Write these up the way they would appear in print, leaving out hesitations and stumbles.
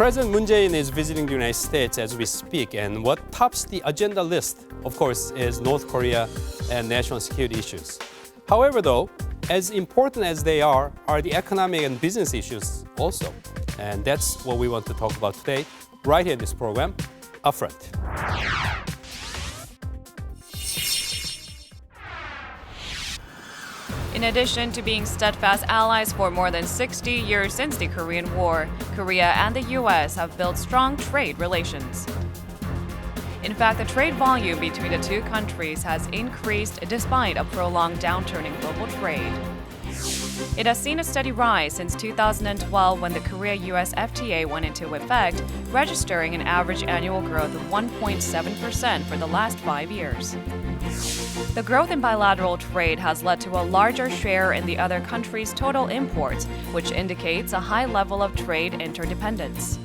President Moon Jae-in is visiting the United States as we speak, and what tops the agenda list, of course, is North Korea and national security issues. However, though, as important as they are the economic and business issues also. And that's what we want to talk about today, right here in this program, Upfront. In addition to being steadfast allies for more than 60 years since the Korean War, Korea and the U.S. have built strong trade relations. In fact, the trade volume between the two countries has increased despite a prolonged downturn in global trade. It has seen a steady rise since 2012 when the Korea-U.S. FTA went into effect, registering an average annual growth of 1.7% for the last 5 years. The growth in bilateral trade has led to a larger share in the other countries' total imports, which indicates a high level of trade interdependence.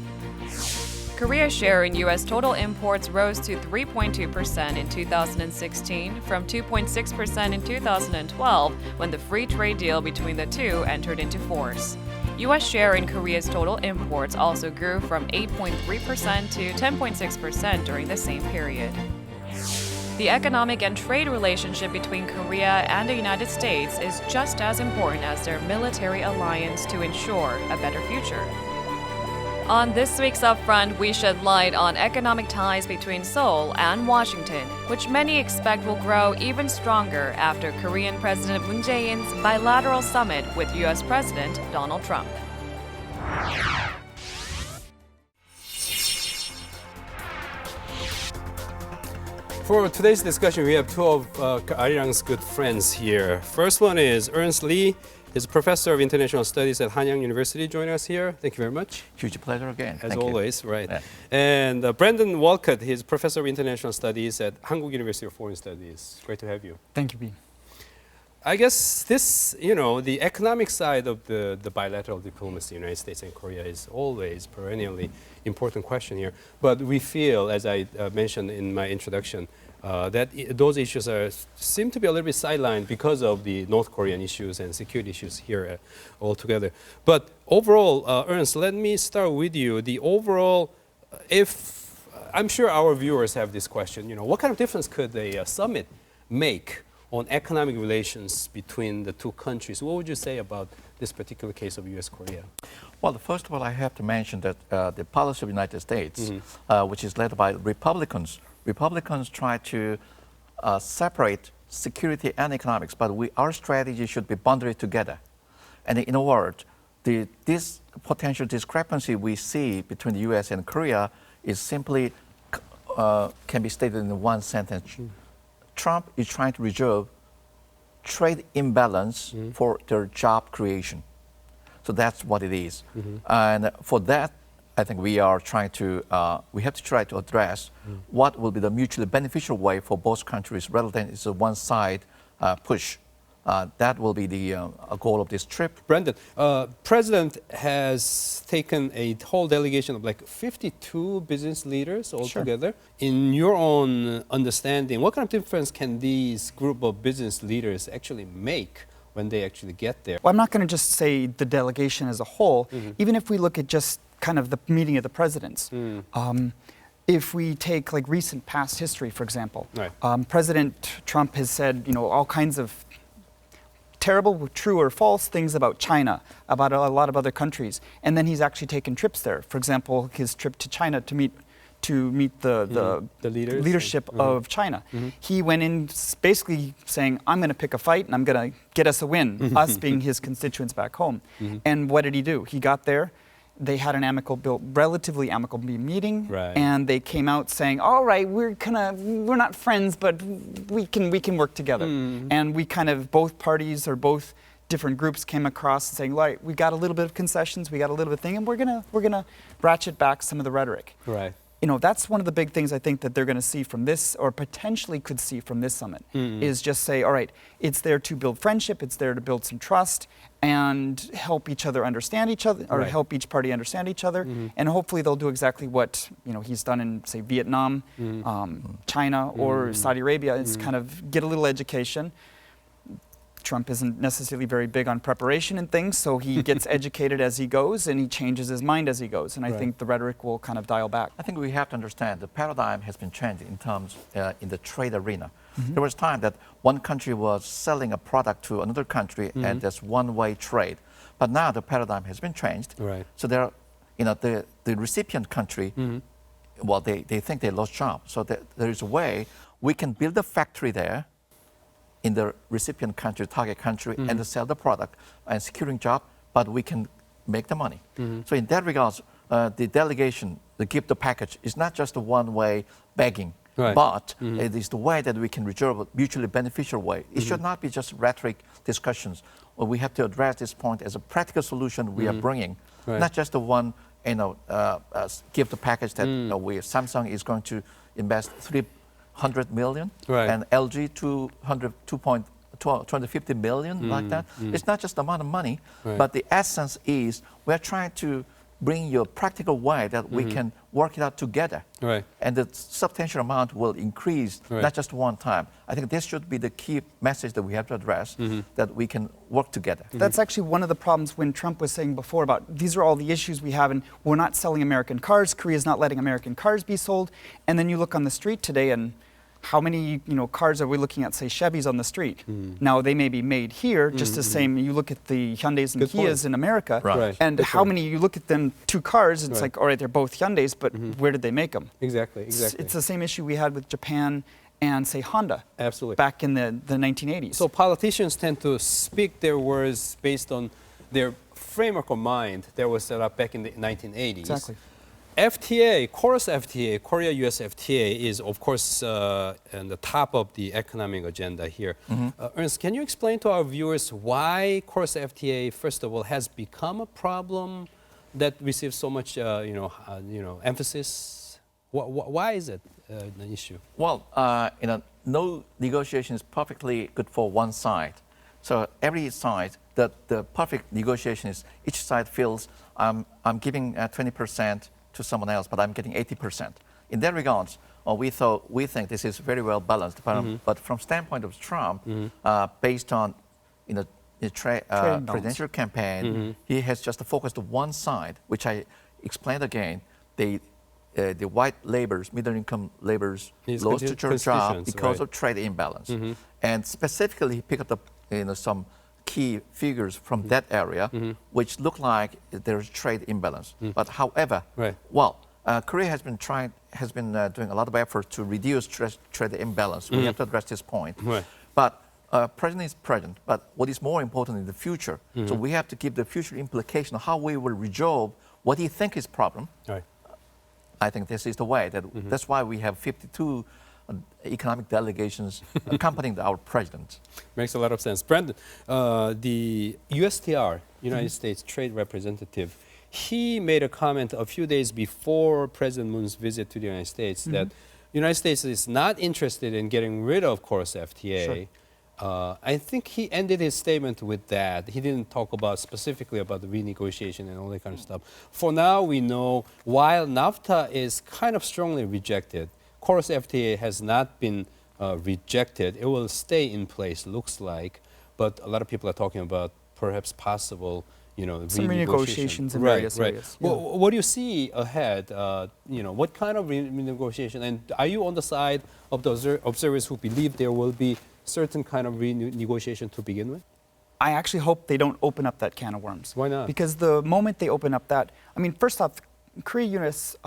Korea's share in U.S. total imports rose to 3.2% in 2016 from 2.6% in 2012 when the free trade deal between the two entered into force. U.S. share in Korea's total imports also grew from 8.3% to 10.6% during the same period. The economic and trade relationship between Korea and the United States is just as important as their military alliance to ensure a better future. On this week's Upfront, we shed light on economic ties between Seoul and Washington, which many expect will grow even stronger after Korean President Moon Jae-in's bilateral summit with U.S. President Donald Trump. For today's discussion, we have two of Arirang's good friends here. First one is Ernst Lee. He's a professor of international studies at Hanyang University. Joining us here. Thank you very much. Huge pleasure again. As Thank always, you. right. Yeah. And Brandon Walcutt, he's professor of international studies at Hankuk University of Foreign Studies. Great to have you. Thank you, B. I guess this, the economic side of the bilateral diplomacy in the United States and Korea is always perennially important question here. But we feel, as I mentioned in my introduction, that those issues seem to be a little bit sidelined because of the North Korean issues and security issues here altogether. But overall, Ernst, let me start with you. The overall, I'm sure our viewers have this question, what kind of difference could a summit make on economic relations between the two countries? What would you say about this particular case of U.S.-Korea? Well, first of all, I have to mention that the policy of the United States, which is led by Republicans try to separate security and economics, but our strategy should be bundled together. And in a word, this potential discrepancy we see between the U.S. and Korea is simply can be stated in one sentence. Trump is trying to reserve trade imbalance for their job creation. So that's what it is. And for that, I think we have to try to address what will be the mutually beneficial way for both countries rather than it's a one-side push. That will be the goal of this trip. Brandon, President has taken a whole delegation of like 52 business leaders altogether. Sure. In your own understanding, what kind of difference can these group of business leaders actually make when they actually get there? Well, I'm not going to just say the delegation as a whole. Even if we look at just kind of the meeting of the presidents. If we take like recent past history, for example, right. President Trump has said, all kinds of terrible, true or false things about China, about a lot of other countries, and then he's actually taken trips there. For example, his trip to China to meet the leadership of China. He went in basically saying, I'm going to pick a fight and I'm going to get us a win, us being his constituents back home. And what did he do? He got there. They had an relatively amicable meeting, right. And they came out saying, "All right, we're not friends, but we can work together." And we both parties or both different groups came across saying, "Right, we got a little bit of concessions, we got a little bit of thing, and we're gonna ratchet back some of the rhetoric." Right. That's one of the big things I think that they're going to see from this, or potentially could see from this summit, is just say, all right, it's there to build friendship, it's there to build some trust, and help each other understand each other, or right. help each party understand each other, and hopefully they'll do exactly what he's done in, say, Vietnam, China, or Saudi Arabia, is kind of get a little education, Trump isn't necessarily very big on preparation and things, so he gets educated as he goes and he changes his mind as he goes. And I think the rhetoric will kind of dial back. I think we have to understand the paradigm has been changed in terms in the trade arena. There was time that one country was selling a product to another country and there's one-way trade. But now the paradigm has been changed. Right. So there, the recipient country, well, they think they lost job. So there is a way we can build a factory there in the recipient country, target country, and to sell the product and securing job, but we can make the money. So in that regards, the delegation, the gift the package, is not just a one-way begging, but it is the way that we can resolve a mutually beneficial way. It should not be just rhetoric discussions. Well, we have to address this point as a practical solution we are bringing, not just the one, gift the package that Samsung is going to invest $300 million and LG 250 million, like that. It's not just the amount of money, but the essence is we're trying to bring you a practical way that we can work it out together. And the substantial amount will increase, not just one time. I think this should be the key message that we have to address, that we can work together. That's actually one of the problems when Trump was saying before about these are all the issues we have and we're not selling American cars, Korea's not letting American cars be sold. And then you look on the street today and how many cars are we looking at, say, Chevys on the street? Now, they may be made here, just the same. You look at the Hyundais and Kias in America, and how many, you look at them, two cars, it's like, all right, they're both Hyundais, but where did they make them? Exactly. It's the same issue we had with Japan and, say, Honda. Absolutely. Back in the 1980s. So politicians tend to speak their words based on their framework of mind that was set up back in the 1980s. Exactly. FTA, Chorus FTA, Korea-U.S. FTA is, of course, on the top of the economic agenda here. Ernst, can you explain to our viewers why Chorus FTA, first of all, has become a problem that receives so much, emphasis? Why is it an issue? Well, no negotiation is perfectly good for one side. So every side, the perfect negotiation is each side feels I'm giving 20%. To someone else, but I'm getting 80%. In that regards, we think this is very well balanced. But from standpoint of Trump, based on the presidential campaign, he has just focused on one side, which I explained again. The white laborers, middle-income laborers, lost their job because of trade imbalance, and specifically he picked up some key figures from that area, which look like there's trade imbalance. But however, Korea has been doing a lot of effort to reduce trade imbalance. We have to address this point. But president is president. But what is more important in the future? So we have to give the future implication of how we will resolve what he thinks is problem. I think this is the way. That's why we have 52 economic delegations accompanying our president. Makes a lot of sense. Brandon, the USTR, United States Trade Representative, he made a comment a few days before President Moon's visit to the United States that the United States is not interested in getting rid of Chorus FTA. I think he ended his statement with that. He didn't talk specifically about the renegotiation and all that kind of stuff. For now, we know while NAFTA is kind of strongly rejected, Chorus FTA has not been rejected. It will stay in place, looks like. But a lot of people are talking about perhaps possible, some renegotiations in various areas. Well, what do you see ahead? What kind of renegotiation? And are you on the side of the observers who believe there will be certain kind of renegotiation to begin with? I actually hope they don't open up that can of worms. Why not? Because the moment they open up that, first off, Korea-U.S.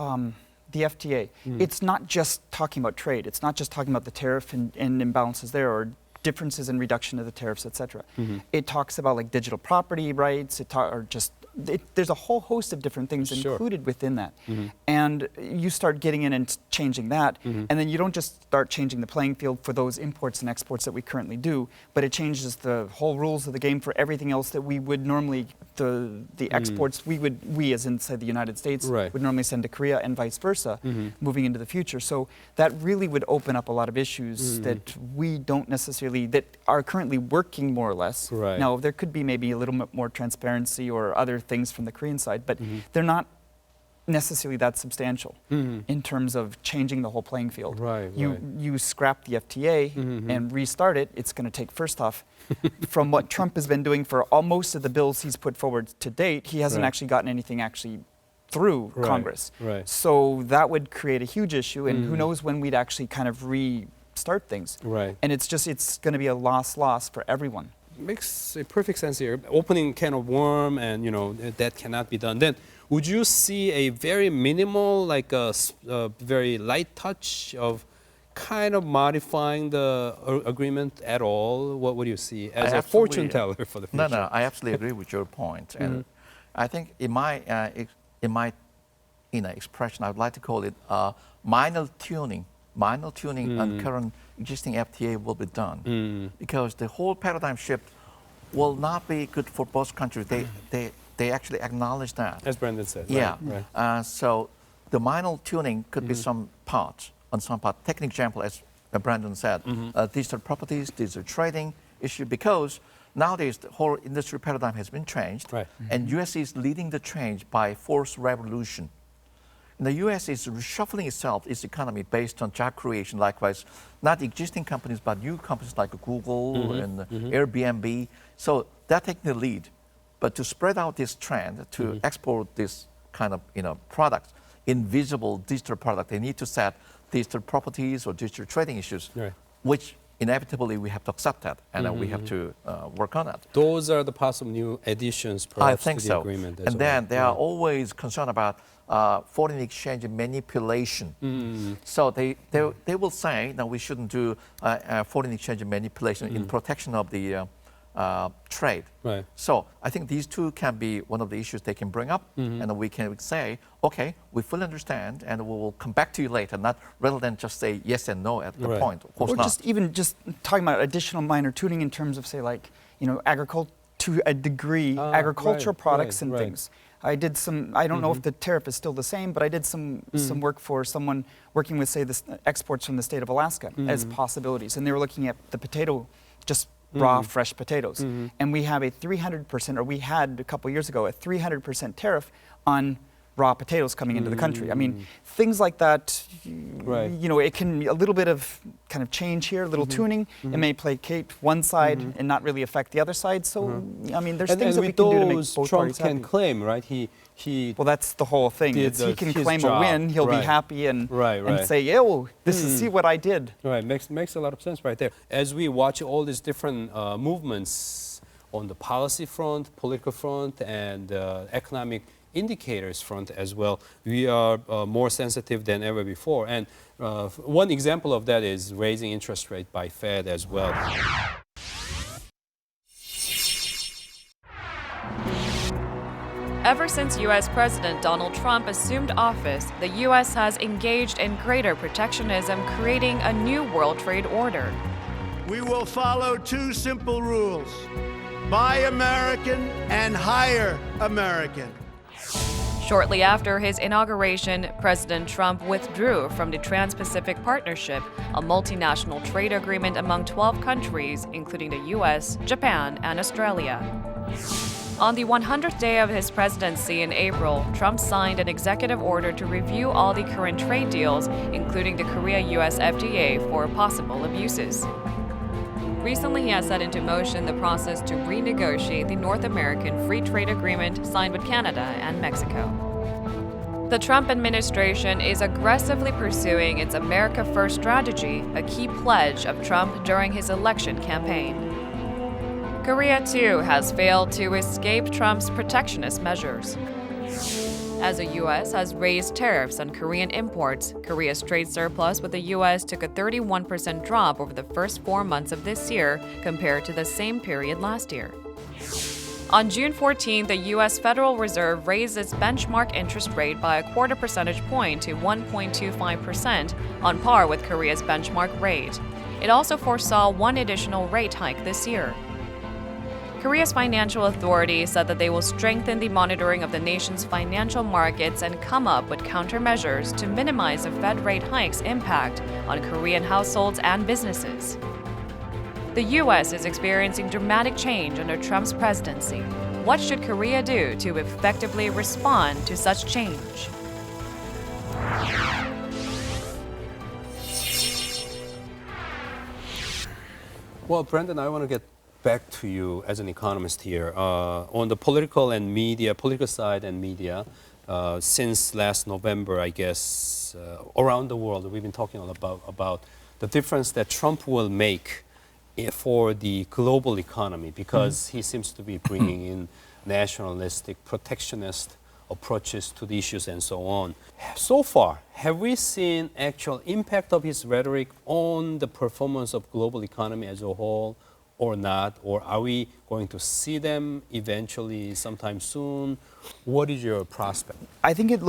The FTA, it's not just talking about trade. It's not just talking about the tariff and imbalances there or differences in reduction of the tariffs, et cetera. It talks about like digital property rights, there's a whole host of different things included within that. And you start getting in and changing that, and then you don't just start changing the playing field for those imports and exports that we currently do, but it changes the whole rules of the game for everything else that we would normally, the exports we as inside the United States would normally send to Korea and vice versa, moving into the future. So that really would open up a lot of issues that we don't necessarily, that are currently working more or less. Now, there could be maybe a little bit more transparency or other things from the Korean side, but they're not necessarily that substantial in terms of changing the whole playing field. Right, You scrap the FTA and restart it, it's going to take, first off, from what Trump has been doing for most of the bills he's put forward to date, he hasn't actually gotten anything actually through Congress. Right. So that would create a huge issue, and who knows when we'd actually kind of restart things. Right. And it's going to be a loss for everyone. Makes a perfect sense here. Opening can of worm, and that cannot be done. Then, would you see a very minimal, like a very light touch of kind of modifying the agreement at all? What would you see as a fortune teller for the future? No, I absolutely agree with your point, and I think in my expression, I would like to call it minor tuning. Minor tuning on current existing FTA will be done because the whole paradigm shift will not be good for both countries. They actually acknowledge that. As Brandon said. Yeah. Right. So the minor tuning could be some parts. On some part, technical example, as Brandon said, digital properties, digital trading issue, because nowadays the whole industry paradigm has been changed, and U.S. is leading the change by forced revolution. And the U.S. is reshuffling its economy based on job creation. Likewise, not existing companies, but new companies like Google and Airbnb. So they're taking the lead. But to spread out this trend, to export this kind of product, invisible digital product, they need to set digital properties or digital trading issues, which inevitably we have to accept that, and we have to work on that. Those are the possible new additions, perhaps, I think to the agreement. And then they are always concerned about foreign exchange manipulation. So they will say that we shouldn't do foreign exchange manipulation in protection of the trade. Right. So I think these two can be one of the issues they can bring up, and we can say, okay, we fully understand, and we will come back to you later, not rather than just say yes and no at the point. Of course or not. just talking about additional minor tuning in terms of, say, like agriculture to a degree, agricultural products and things. I did some. I don't know if the tariff is still the same, but I did some work for someone working with, say, the exports from the state of Alaska as possibilities, and they were looking at the potato, just raw, fresh potatoes. And we have a 300%, or we had a couple years ago, a 300% tariff on raw potatoes coming into the country. I mean, things like that, it can be a little bit of kind of change here, a little tuning. It may placate one side and not really affect the other side. So, I mean, there's things that we can do to make both Trump parties can happy. claim, right? Well, that's the whole thing. He can claim a win, he'll be happy and say, yeah, well, see what I did. Right, makes a lot of sense right there. As we watch all these different movements on the policy front, political front, and economic indicators front as well, we are more sensitive than ever before. And one example of that is raising interest rate by Fed as well. Ever since U.S. President Donald Trump assumed office, the U.S. has engaged in greater protectionism, creating a new world trade order. We will follow two simple rules: buy American and hire American. Shortly after his inauguration, President Trump withdrew from the Trans-Pacific Partnership, a multinational trade agreement among 12 countries, including the U.S., Japan, and Australia. On the 100th day of his presidency in April, Trump signed an executive order to review all the current trade deals, including the Korea-U.S. FTA, for possible abuses. Recently, he has set into motion the process to renegotiate the North American Free Trade Agreement signed with Canada and Mexico. The Trump administration is aggressively pursuing its America First strategy, a key pledge of Trump during his election campaign. Korea, too, has failed to escape Trump's protectionist measures. As the U.S. has raised tariffs on Korean imports, Korea's trade surplus with the U.S. took a 31% drop over the first 4 months of this year compared to the same period last year. On June 14, the U.S. Federal Reserve raised its benchmark interest rate by a quarter percentage point to 1.25%, on par with Korea's benchmark rate. It also foresaw one additional rate hike this year. Korea's financial authorities said that they will strengthen the monitoring of the nation's financial markets and come up with countermeasures to minimize the Fed rate hike's impact on Korean households and businesses. The U.S. is experiencing dramatic change under Trump's presidency. What should Korea do to effectively respond to such change? Well, Brandon, I want to get back to you as an economist here. On the political side and media, since last November, I guess, around the world, we've been talking about the difference that Trump will make for the global economy, because he seems to be bringing in nationalistic, protectionist approaches to the issues and so on. So far, have we seen actual impact of his rhetoric on the performance of global economy as a whole or not? Or are we going to see them eventually sometime soon? What is your prospect? I think it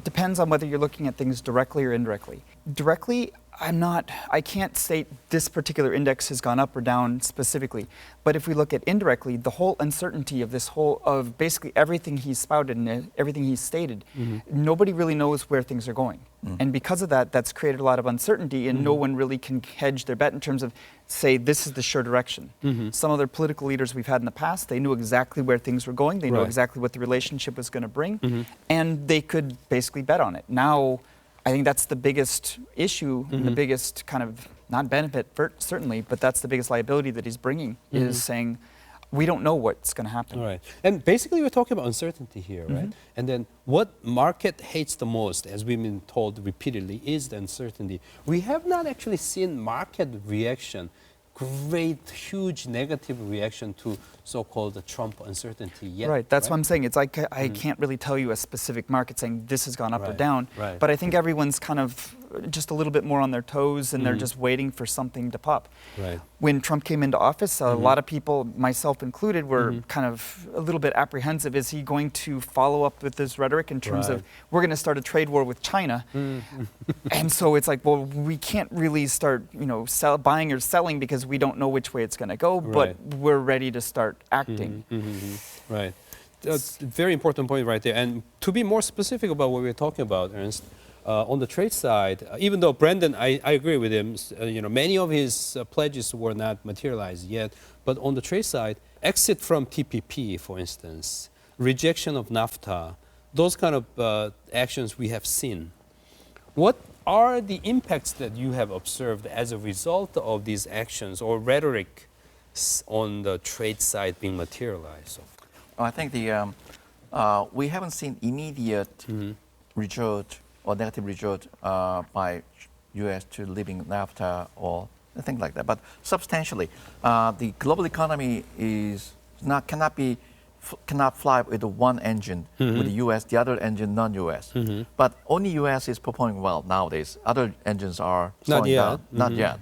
depends on whether you're looking at things directly or indirectly. Directly, I can't state this particular index has gone up or down specifically. But if we look at indirectly, the whole uncertainty of basically everything he's spouted and everything he's stated, nobody really knows where things are going. And because of that, that's created a lot of uncertainty, and no one really can hedge their bet in terms of, say, this is the sure direction. Some other political leaders we've had in the past, they knew exactly where things were going, they knew exactly what the relationship was going to bring, and they could basically bet on it. Now, I think that's the biggest issue, and the biggest kind of, not benefit, certainly, but that's the biggest liability that he's bringing, is saying, we don't know what's going to happen. Right. And basically, we're talking about uncertainty here, right? And then what market hates the most, as we've been told repeatedly, is the uncertainty. We have not actually seen market reaction, great, huge negative reaction to so-called Trump uncertainty yet. Right, that's what I'm saying. It's like I can't really tell you a specific market saying this has gone up or down, but I think everyone's kind of just a little bit more on their toes, and they're just waiting for something to pop. Right. When Trump came into office, a lot of people, myself included, were kind of a little bit apprehensive. Is he going to follow up with this rhetoric in terms of, we're going to start a trade war with China? And so it's like, well, we can't really start, buying or selling because we don't know which way it's going to go, but we're ready to start acting. Right. That's a very important point right there. And to be more specific about what we're talking about, Ernst, on the trade side, even though Brandon, I agree with him, many of his pledges were not materialized yet, but on the trade side, exit from TPP, for instance, rejection of NAFTA, those kind of actions we have seen. What are the impacts that you have observed as a result of these actions or rhetoric on the trade side being materialized? I think we haven't seen immediate result or negative result by U.S. to leaving NAFTA or things like that. But substantially, the global economy cannot fly with one engine, with the U.S., the other engine non-U.S. But only U.S. is performing well nowadays. Other engines are slowing down. Not yet.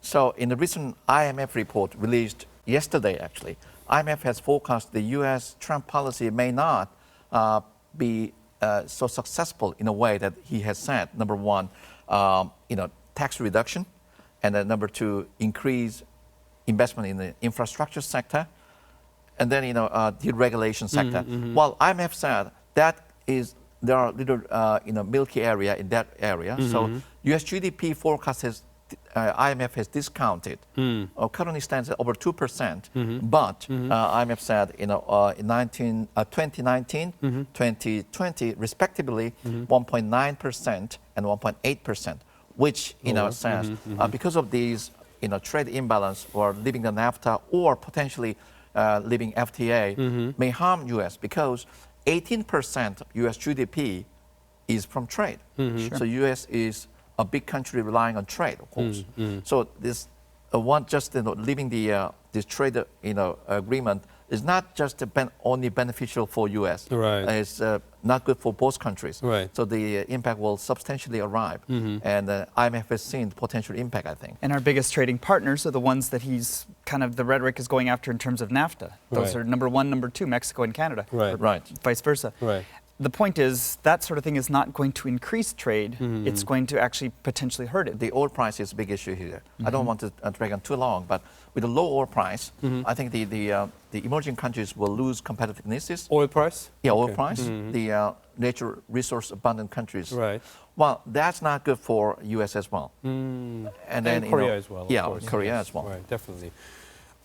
So in the recent IMF report released yesterday, actually, IMF has forecast the U.S. Trump policy may not be so successful in a way that he has said. Number one, tax reduction, and then number two, increase investment in the infrastructure sector, and then deregulation sector. While IMF said there are little milky area in that area. So U.S. GDP forecast IMF has discounted. Currently stands at over 2%, but IMF said in 2019, 2020, respectively, 1.9% and 1.8%, which says because of these trade imbalance or leaving the NAFTA or potentially leaving FTA may harm U.S. because 18% U.S. GDP is from trade. So U.S. is a big country relying on trade, of course. So this leaving this trade agreement is not just only beneficial for U.S. It's not good for both countries. So the impact will substantially arrive, and IMF has seen the potential impact, I think. And our biggest trading partners are the ones that he's the rhetoric is going after in terms of NAFTA. Those are number one, number two, Mexico and Canada. Vice versa. The point is that sort of thing is not going to increase trade. It's going to actually potentially hurt it. The oil price is a big issue here. I don't want to drag on too long, but with the low oil price, I think the emerging countries will lose competitiveness. Oil price? Yeah, oil price. The natural resource abundant countries. Well, that's not good for U.S. as well. And then Korea as well. Yeah, Korea as well. Definitely.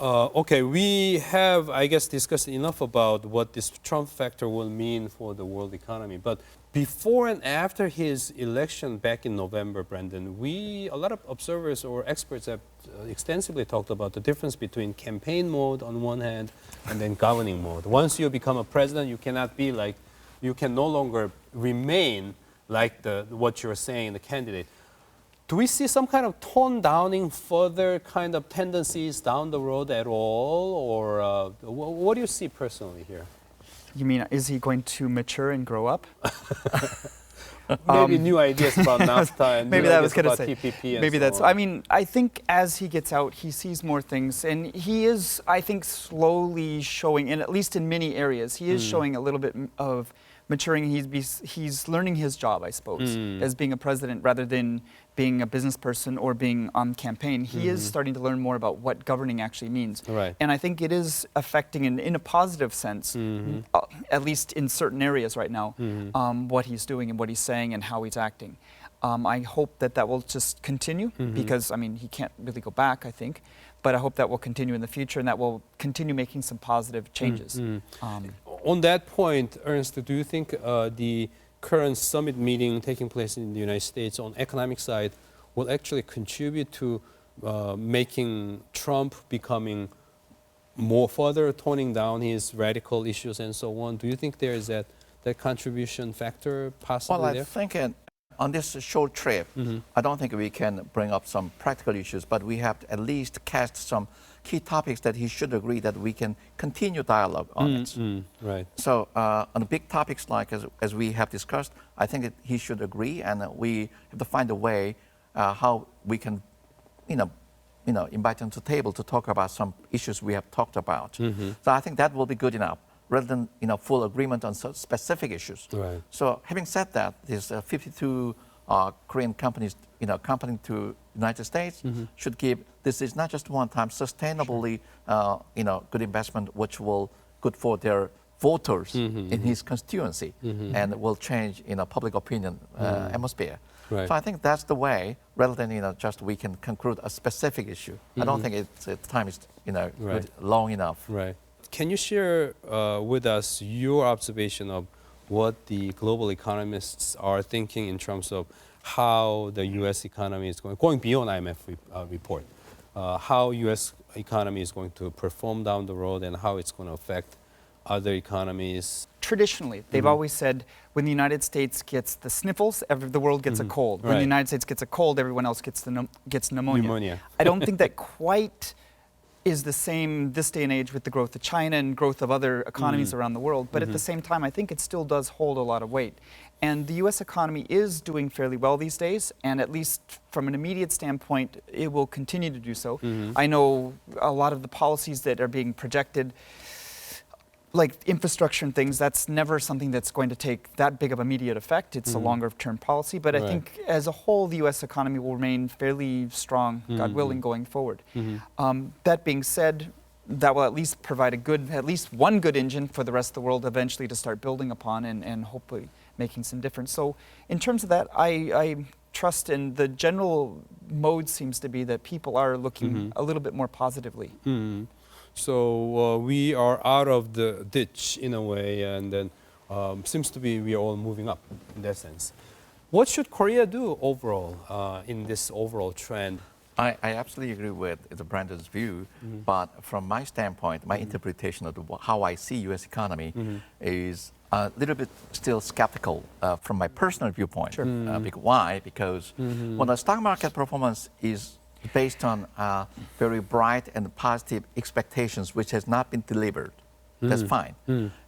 Okay, we have, I guess, discussed enough about what this Trump factor will mean for the world economy. But before and after his election back in November, Brandon, a lot of observers or experts have extensively talked about the difference between campaign mode on one hand and then governing mode. Once you become a president, you cannot be like, you can no longer remain like what you're saying, the candidate. Do we see some kind of tone downing further kind of tendencies down the road at all? Or what do you see personally here? You mean, is he going to mature and grow up? Maybe new ideas about NAFTA and maybe new that ideas was gonna about say, TPP and maybe so that's, on. I mean, I think as he gets out, he sees more things. And he is, I think, slowly showing, and at least in many areas, he is showing a little bit of maturing. He's learning his job, I suppose, as being a president rather than being a business person or being on campaign. He is starting to learn more about what governing actually means. Right. And I think it is affecting, in a positive sense, at least in certain areas right now, what he's doing and what he's saying and how he's acting. I hope that will just continue because, I mean, he can't really go back, I think. But I hope that will continue in the future and that will continue making some positive changes. On that point, Ernst, do you think the current summit meeting taking place in the United States on economic side will actually contribute to making Trump becoming more further toning down his radical issues and so on? Do you think there is that contribution factor possibly Well, there? I think on this short trip, I don't think we can bring up some practical issues, but we have to at least cast some key topics that he should agree that we can continue dialogue on it. Right. So on big topics like as we have discussed, I think that he should agree, and we have to find a way how we can, invite him to the table to talk about some issues we have talked about. So I think that will be good enough, rather than full agreement on specific issues. Right. So having said that, there's 52 Korean companies, coming to United States should give. This is not just one-time, sustainably, good investment, which will good for their voters in his constituency, and will change, public opinion atmosphere. Right. So I think that's the way, rather than just we can conclude a specific issue. I don't think time is good, long enough. Right. Can you share with us your observation of what the global economists are thinking in terms of how the U.S. economy is going beyond IMF report, how U.S. economy is going to perform down the road and how it's going to affect other economies? Traditionally, they've always said when the United States gets the sniffles, the world gets a cold. When Right. the United States gets a cold, everyone else gets pneumonia. I don't think that quite is the same this day and age with the growth of China and growth of other economies around the world. But at the same time, I think it still does hold a lot of weight. And the U.S. economy is doing fairly well these days, and at least from an immediate standpoint, it will continue to do so. I know a lot of the policies that are being projected, like infrastructure and things, that's never something that's going to take that big of immediate effect. It's a longer-term policy. But I think as a whole, the U.S. economy will remain fairly strong, God willing, going forward. That being said, that will at least provide at least one good engine for the rest of the world eventually to start building upon and hopefully making some difference. So in terms of that, I trust in the general mode seems to be that people are looking a little bit more positively. So we are out of the ditch in a way, and then seems to be we are all moving up in that sense. What should Korea do overall in this overall trend? I absolutely agree with Brandon's view, but from my standpoint, my interpretation of how I see U.S. economy is a little bit still skeptical from my personal viewpoint. Sure. Why? Because when the stock market performance is based on very bright and positive expectations, which has not been delivered, that's fine.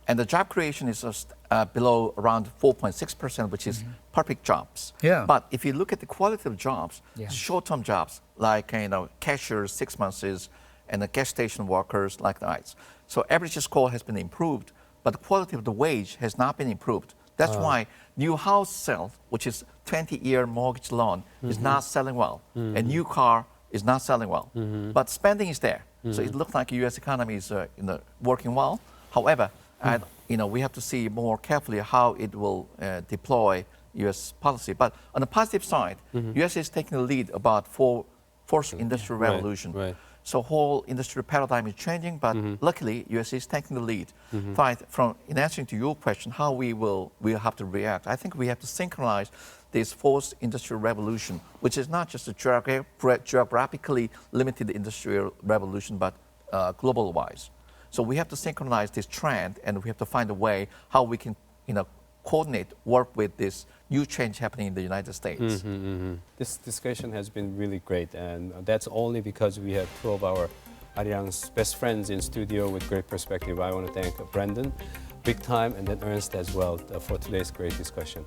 And the job creation is just below around 4.6%, which is perfect jobs. Yeah. But if you look at the quality of jobs, short-term jobs like cashiers 6 months and the gas station workers like that. So average score has been improved, but the quality of the wage has not been improved. That's why new house sale, which is 20-year mortgage loan, is not selling well. A new car is not selling well. But spending is there. So it looks like the U.S. economy is working well. However, we have to see more carefully how it will deploy U.S. policy. But on the positive side, U.S. is taking the lead about fourth industrial revolution. Right. So whole industry paradigm is changing, but luckily, U.S. is taking the lead. In answering to your question, how we'll have to react, I think we have to synchronize this fourth industrial revolution, which is not just a geographically limited industrial revolution, but global-wise. So we have to synchronize this trend, and we have to find a way how we can, coordinate, work with this new change happening in the United States. This discussion has been really great, and that's only because we have two of our Arirang's best friends in studio with great perspective. I want to thank Brandon, big time, and then Ernst as well for today's great discussion.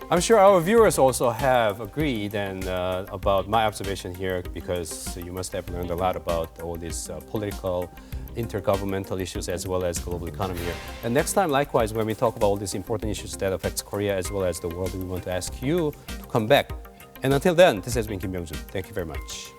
I'm sure our viewers also have agreed and about my observation here, because you must have learned a lot about all these political, intergovernmental issues as well as global economy here. And next time, likewise, when we talk about all these important issues that affects Korea as well as the world, we want to ask you to come back. And until then, this has been Kim Byung-jun. Thank you very much.